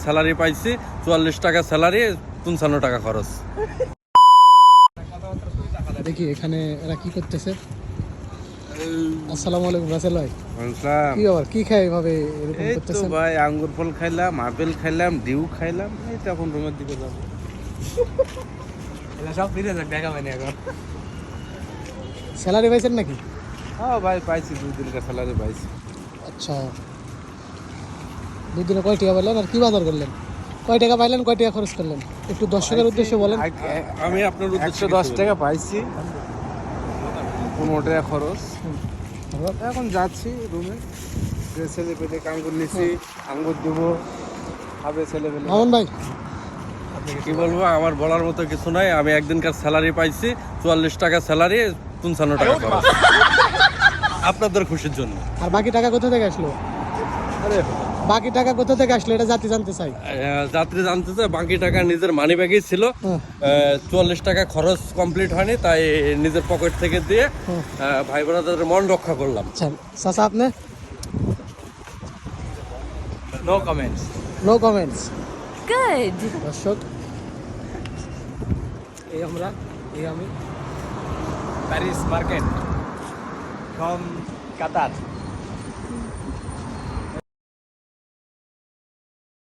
Salary পাইছি 44 টাকা salary, 55 টাকা খরচ। দেখি এখানে এরা কি করতেছে। আসসালামু আলাইকুম রাসেল ভাই, কি আবার কি খায় এভাবে এরকম এই তো করতেছেন? ভাই আঙ্গুর ফল খাইলাম, আপেল খাইলাম, ডিউ খাইলাম, এই তো এখন রুমের দিকে যাবো। সব ফিরে যাক, দেখা হয়নি এখন। স্যালারি পাইছেন নাকি? হ্যাঁ ভাই পাইছি, 2 দিনকার স্যালারি পাইছি। আচ্ছা, দুদিনে কয় টাকা পাইলেন আর কি বাজার করলেন? কয় টাকা পাইলেন, কয় টাকা খরচ করলেন? একটু দর্শকের উদ্দেশ্যে বলেন। আমি আপনার উদ্দেশ্যে 110 টাকা পাইছি, 15 টাকা খরচ। এখন যাচ্ছি রুমে, ছেলে পেলে আঙ্গুর নিছি, আঙ্গুর দেবো, খাবে ছেলে পেলে। মামুন ভাই, কি বলবো, আমার বলার মতো কিছু নাই। আমি একদিনকার স্যালারি পাইছি 44 টাকা স্যালারি, 55 টাকা খরচ আপনাদের খুশির জন্য। আর বাকি টাকা কোথা থেকে আসলো? বাকি টাকা কোথা থেকে আসলো এটা জাতি জানতে চাই। যাত্রী জানতে চায়, বাকি টাকা নিজের মানি ব্যাগেই ছিল। 44 টাকা খরচ কমপ্লিট হয়নি, তাই নিজের পকেট থেকে দিয়ে ভাই বোনাদের মন রক্ষা করলাম। আচ্ছা চাচা, আপনি? No comments. No comments. Good. দর্শক, আমি প্যারিস মার্কেট ফ্রম কাতার।